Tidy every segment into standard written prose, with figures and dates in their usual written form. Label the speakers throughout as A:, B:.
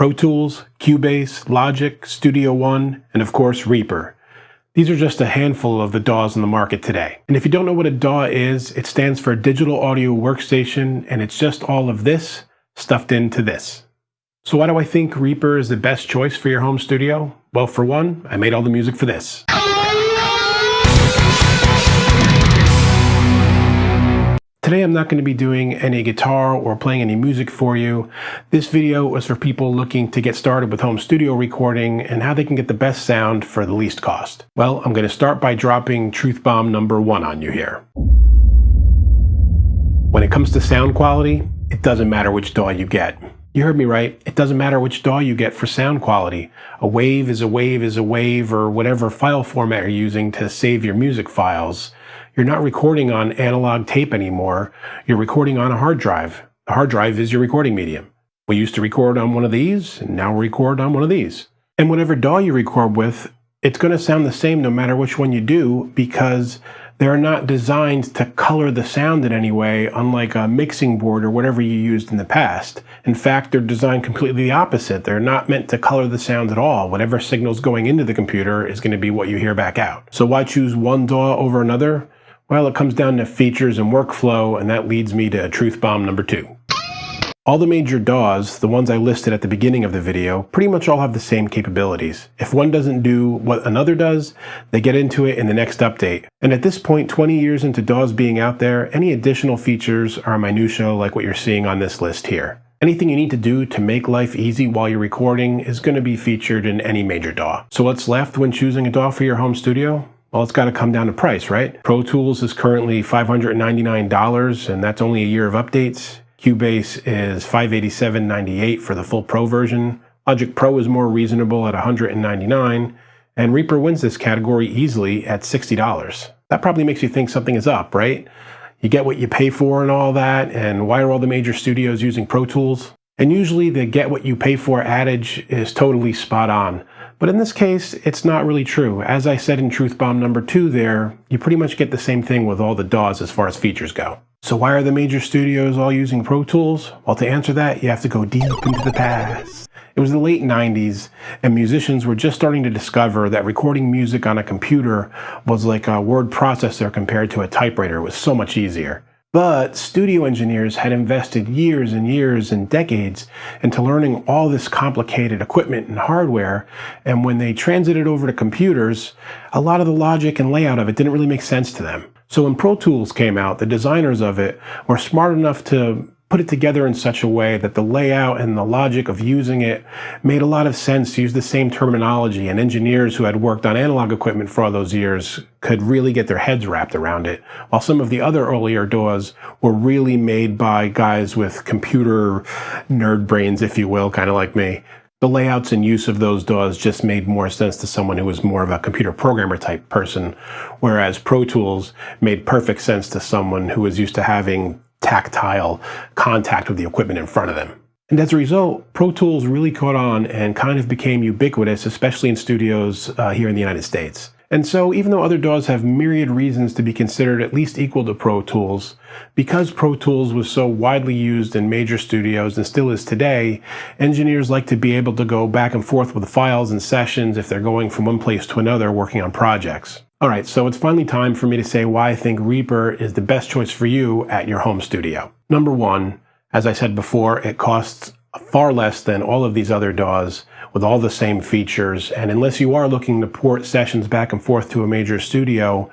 A: Pro Tools, Cubase, Logic, Studio One, and of course Reaper. These are just a handful of the DAWs in the market today. And if you don't know what a DAW is, it stands for Digital Audio Workstation, and it's just all of this stuffed into this. So why do I think Reaper is the best choice for your home studio? Well, for one, I made all the music for this. Today I'm not going to be doing any guitar or playing any music for you. This video was for people looking to get started with home studio recording and how they can get the best sound for the least cost. Well, I'm going to start by dropping truth bomb number 1 on you here. When it comes to sound quality, it doesn't matter which DAW you get. You heard me right. It doesn't matter which DAW you get for sound quality. A wave is a wave is a wave, or whatever file format you're using to save your music files. You're not recording on analog tape anymore. You're recording on a hard drive. The hard drive is your recording medium. We used to record on one of these, and now we record on one of these. And whatever DAW you record with, it's going to sound the same no matter which one you do, because they're not designed to color the sound in any way, unlike a mixing board or whatever you used in the past. In fact, they're designed completely the opposite. They're not meant to color the sound at all. Whatever signal's going into the computer is going to be what you hear back out. So why choose one DAW over another? Well, it comes down to features and workflow, and that leads me to truth bomb number 2. All the major DAWs, the ones I listed at the beginning of the video, pretty much all have the same capabilities. If one doesn't do what another does, they get into it in the next update. And at this point, 20 years into DAWs being out there, any additional features are minutiae like what you're seeing on this list here. Anything you need to do to make life easy while you're recording is going to be featured in any major DAW. So what's left when choosing a DAW for your home studio? Well, it's got to come down to price, right? Pro Tools is currently $599, and that's only a year of updates. Cubase is $587.98 for the full Pro version. Logic Pro is more reasonable at $199, and Reaper wins this category easily at $60. That probably makes you think something is up, right? You get what you pay for and all that, and why are all the major studios using Pro Tools? And usually the get what you pay for adage is totally spot on. But in this case, it's not really true. As I said in truth bomb number 2 there, you pretty much get the same thing with all the DAWs as far as features go. So why are the major studios all using Pro Tools? Well, to answer that, you have to go deep into the past. It was the late 90s, and musicians were just starting to discover that recording music on a computer was like a word processor compared to a typewriter. It was so much easier. But studio engineers had invested years and years and decades into learning all this complicated equipment and hardware, and when they transited over to computers, a lot of the logic and layout of it didn't really make sense to them. So when Pro Tools came out, the designers of it were smart enough to put it together in such a way that the layout and the logic of using it made a lot of sense to use the same terminology, and engineers who had worked on analog equipment for all those years could really get their heads wrapped around it, while some of the other earlier DAWs were really made by guys with computer nerd brains, if you will, kind of like me. The layouts and use of those DAWs just made more sense to someone who was more of a computer programmer type person, whereas Pro Tools made perfect sense to someone who was used to having tactile contact with the equipment in front of them. And as a result, Pro Tools really caught on and kind of became ubiquitous, especially in studios here in the United States. And so even though other DAWs have myriad reasons to be considered at least equal to Pro Tools, because Pro Tools was so widely used in major studios and still is today, engineers like to be able to go back and forth with files and sessions if they're going from one place to another working on projects. Alright, so it's finally time for me to say why I think Reaper is the best choice for you at your home studio. Number 1, as I said before, it costs far less than all of these other DAWs with all the same features, and unless you are looking to port sessions back and forth to a major studio,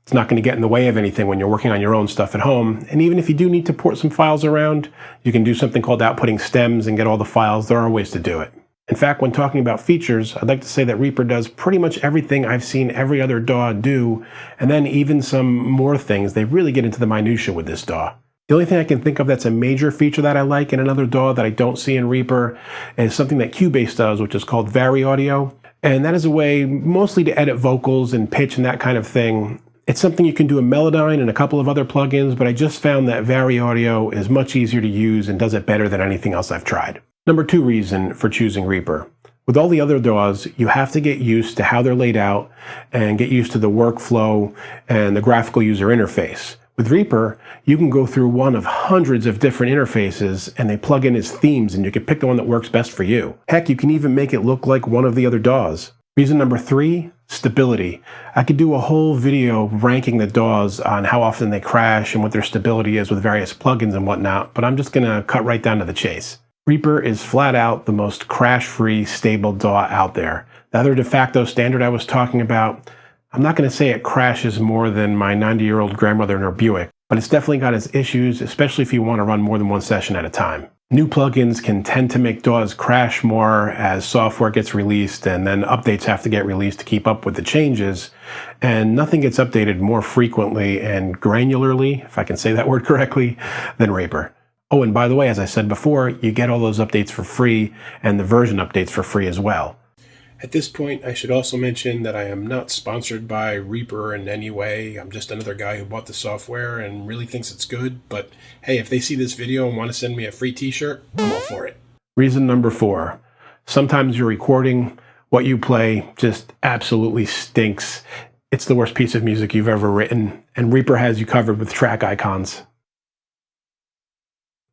A: it's not going to get in the way of anything when you're working on your own stuff at home. And even if you do need to port some files around, you can do something called outputting stems and get all the files. There are ways to do it. In fact, when talking about features, I'd like to say that Reaper does pretty much everything I've seen every other DAW do, and then even some more things. They really get into the minutia with this DAW. The only thing I can think of that's a major feature that I like in another DAW that I don't see in Reaper is something that Cubase does, which is called Vari Audio. And that is a way mostly to edit vocals and pitch and that kind of thing. It's something you can do in Melodyne and a couple of other plugins, but I just found that Vari Audio is much easier to use and does it better than anything else I've tried. Number 2 reason for choosing Reaper. With all the other DAWs, you have to get used to how they're laid out and get used to the workflow and the graphical user interface. With Reaper, you can go through one of hundreds of different interfaces and they plug in as themes and you can pick the one that works best for you. Heck, you can even make it look like one of the other DAWs. Reason number 3, stability. I could do a whole video ranking the DAWs on how often they crash and what their stability is with various plugins and whatnot, but I'm just gonna cut right down to the chase. Reaper is flat out the most crash-free, stable DAW out there. The other de facto standard I was talking about, I'm not going to say it crashes more than my 90-year-old grandmother in her Buick, but it's definitely got its issues, especially if you want to run more than one session at a time. New plugins can tend to make DAWs crash more as software gets released and then updates have to get released to keep up with the changes, and nothing gets updated more frequently and granularly, if I can say that word correctly, than Reaper. Oh, and by the way, as I said before, you get all those updates for free and the version updates for free as well. At this point, I should also mention that I am not sponsored by Reaper in any way. I'm just another guy who bought the software and really thinks it's good. But hey, if they see this video and want to send me a free t-shirt, I'm all for it. Reason number 4. Sometimes you're recording, what you play just absolutely stinks. It's the worst piece of music you've ever written, and Reaper has you covered with track icons.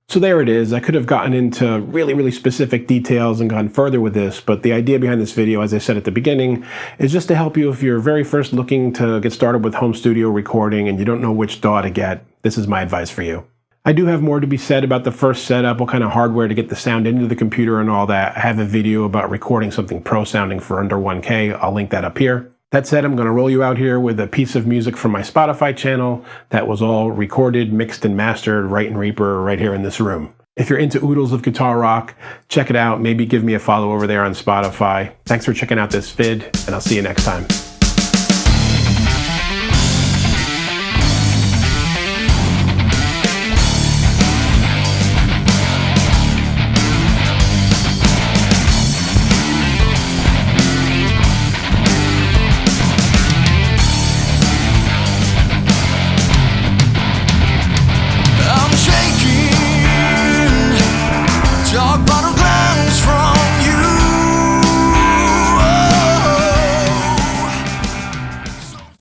A: So there it is. I could have gotten into really specific details and gone further with this, but the idea behind this video, as I said at the beginning, is just to help you if you're very first looking to get started with home studio recording and you don't know which DAW to get. This is my advice for you. I do have more to be said about the first setup, what kind of hardware to get the sound into the computer and all that. I have a video about recording something pro sounding for under 1K. I'll link that up here. That said, I'm going to roll you out here with a piece of music from my Spotify channel that was all recorded, mixed, and mastered right in Reaper right here in this room. If you're into oodles of guitar rock, check it out. Maybe give me a follow over there on Spotify. Thanks for checking out this vid, and I'll see you next time.